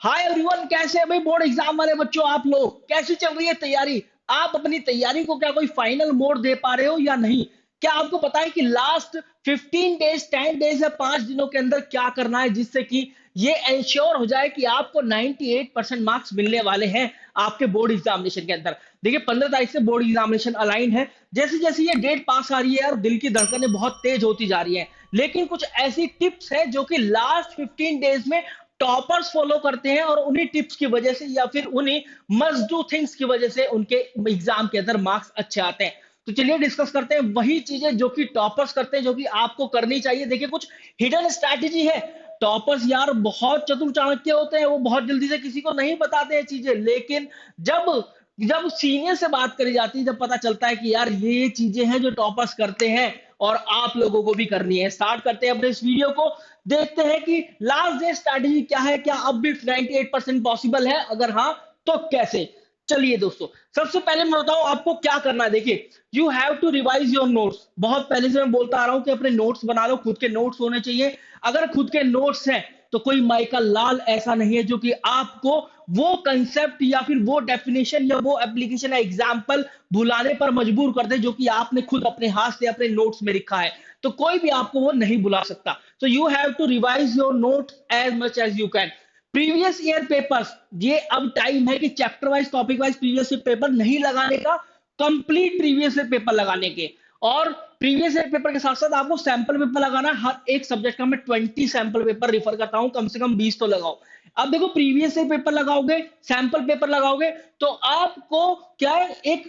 Hi everyone, कैसे है भाई बोर्ड एग्जाम वाले बच्चों? आप लोग कैसी चल रही है तैयारी? आप अपनी तैयारी को क्या कोई फाइनल मोड दे पा रहे हो या नहीं? क्या आपको पता है कि लास्ट 15 डेज 10 डेज या 5 दिनों के अंदर क्या करना है जिससे कि ये एंश्योर हो जाए कि आपको 98% मार्क्स मिलने वाले हैं आपके बोर्ड एग्जामिनेशन के अंदर। देखिए 15 तारीख से बोर्ड एग्जामिनेशन अलाइन है। जैसे जैसे ये डेट पास आ रही है यार, दिल की धड़कनें बहुत तेज होती जा रही हैं। लेकिन कुछ ऐसी टिप्स है जो कि लास्ट 15 डेज में टॉपर्स फॉलो करते हैं और उन्हीं टिप्स की वजह से या फिर उन्हीं मस्ट डू थिंग्स की वजह से उनके एग्जाम के अंदर मार्क्स अच्छे आते हैं। तो चलिए डिस्कस करते हैं वही चीजें जो कि टॉपर्स करते हैं, जो कि आपको करनी चाहिए। देखिए कुछ हिडन स्ट्रैटेजी है। टॉपर्स यार बहुत चतुर चाणक्य होते हैं, वो बहुत जल्दी से किसी को नहीं बताते हैं चीजें, लेकिन जब जब सीनियर से बात करी जाती है, जब पता चलता है कि यार ये चीजें हैं जो टॉपर्स करते हैं और आप लोगों को भी करनी है। स्टार्ट करते हैं अपने इस वीडियो को। देखते हैं कि लास्ट डे स्ट्रैटेजी क्या है, क्या अब भी 98% पॉसिबल है, अगर हाँ तो कैसे। चलिए दोस्तों, सबसे पहले मैं बताऊं आपको क्या करना है। देखिए you have to revise your notes. बहुत पहले से मैं बोलता आ रहा हूं कि अपने नोट्स बना लो, खुद के नोट्स होने चाहिए। अगर खुद के नोट्स हैं तो कोई माइकल लाल ऐसा नहीं है जो कि आपको वो कंसेप्ट या फिर वो डेफिनेशन या वो एप्लीकेशन या एग्जाम्पल भुलाने पर मजबूर कर दे जो कि आपने खुद अपने हाथ से अपने नोट्स में लिखा है। तो कोई भी आपको वो नहीं बुला सकता। तो you have to revise your note as much as you can. Previous year papers, ये अब टाइम है कि chapter wise topic wise previous year paper नहीं लगाने का, कंप्लीट प्रीवियस ईयर पेपर लगाने के। और प्रीवियस ईयर पेपर के साथ साथ आपको सैंपल पेपर लगाना है। हर एक सब्जेक्ट का मैं 20 सैंपल पेपर रिफर करता हूं, कम से कम 20 तो लगाओ। अब देखो प्रीवियस ईयर पेपर लगाओगे, सैंपल पेपर लगाओगे, तो आपको क्या है, एक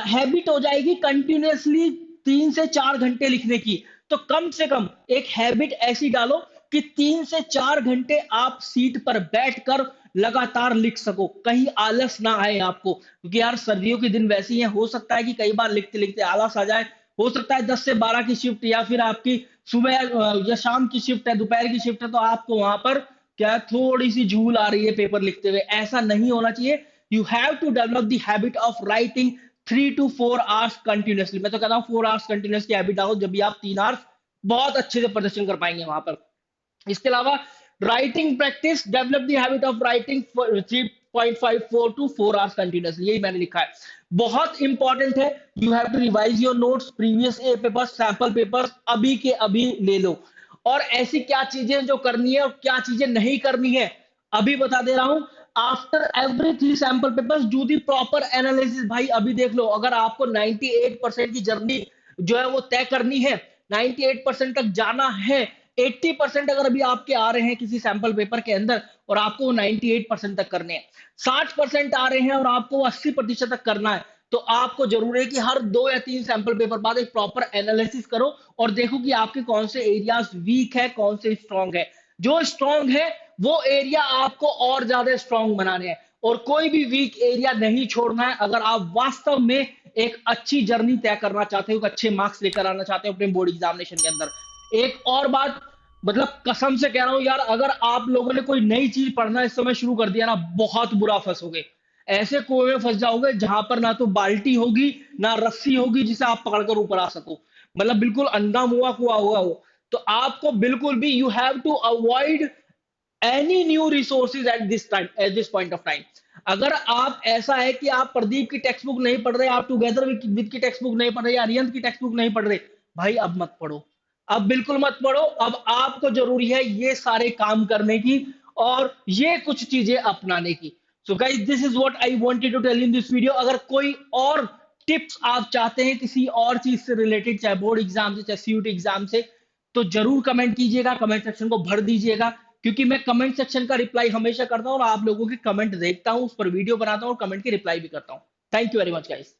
हैबिट हो जाएगी कंटिन्यूअसली 3 से 4 घंटे लिखने की। तो कम से कम एक हैबिट ऐसी डालो कि 3 से 4 घंटे आप सीट पर बैठकर लगातार लिख सको, कहीं आलस ना आए आपको। क्योंकि यार सर्दियों के दिन वैसे ही हैं, हो सकता है कि कई बार लिखते लिखते आलस आ जाए। हो सकता है 10 से 12 की शिफ्ट या फिर आपकी सुबह या शाम की शिफ्ट है, दोपहर की शिफ्ट है, तो आपको वहां पर क्या थोड़ी सी झूल आ रही है पेपर लिखते हुए। ऐसा नहीं होना चाहिए। You have to develop the habit of writing 3 to 4 hours continuously. मैं तो कहता हूँ 4 आवर्स कंटिन्यूस की हैबिट डालो, जब भी आप 3 आवर्स बहुत अच्छे से प्रदर्शन कर पाएंगे वहां पर। इसके अलावा writing practice, develop the habit of writing 3.54 to 4 hours continuously, यही मैंने लिखा है। बहुत इंपॉर्टेंट है। You have to revise your notes, previous year paper, sample papers अभी के अभी ले लो। और ऐसी क्या चीजें जो करनी है और क्या चीजें नहीं करनी है, अभी बता दे रहा हूं। After every 3 sample papers do the proper analysis. भाई अभी देख लो, अगर आपको 98% की जर्नी जो है वो तय करनी है, 98% तक जाना है, 80% अगर अभी आपके आ रहे हैं किसी सैंपल पेपर के अंदर और आपको 98% तक करने हैं, 60% आ रहे हैं और आपको 80% तक करना है, तो आपको जरूर है कि हर 2 या 3 सैंपल पेपर बाद एक प्रॉपर एनालिसिस करो और देखो कि आपके कौन से एरियाज वीक है, कौन से स्ट्रांग है। जो स्ट्रांग है वो एरिया आपको और ज्यादा स्ट्रांग बनाने हैं और कोई भी वीक एरिया नहीं छोड़ना है, अगर आप वास्तव में एक अच्छी जर्नी तय करना चाहते हो, अच्छे मार्क्स लेकर आना चाहते हो अपने बोर्ड एग्जामिनेशन के अंदर। एक और बात, मतलब कसम से कह रहा हूं यार, अगर आप लोगों ने कोई नई चीज पढ़ना इस समय शुरू कर दिया ना, बहुत बुरा फंसोगे। ऐसे कुएं में फंस जाओगे जहां पर ना तो बाल्टी होगी ना रस्सी होगी जिसे आप पकड़कर ऊपर आ सको। मतलब बिल्कुल अंधा मुआ कुआ होगा वो। तो आपको बिल्कुल भी you have to avoid any new resources at this time, at this point of time. अगर आप ऐसा है कि आप प्रदीप की टेक्स्ट बुक नहीं पढ़ रहे, आप टुगेदर विद की टेक्स्ट बुक नहीं पढ़ रहे या अरियंत की टेक्स्ट बुक नहीं पढ़ रहे, भाई अब मत पढ़ो। अब बिल्कुल मत पढ़ो। अब आपको जरूरी है ये सारे काम करने की और ये कुछ चीजें अपनाने की। So guys, this is what I wanted to tell in this video. अगर कोई और टिप्स आप चाहते हैं किसी और चीज से रिलेटेड, चाहे बोर्ड एग्जाम से चाहे सीयूटी एग्जाम से, तो जरूर कमेंट कीजिएगा, कमेंट सेक्शन को भर दीजिएगा। क्योंकि मैं कमेंट सेक्शन का रिप्लाई हमेशा करता हूं और आप लोगों के कमेंट देखता हूं, उस पर वीडियो बनाता हूं और कमेंट की रिप्लाई भी करता हूं। Thank you very much guys.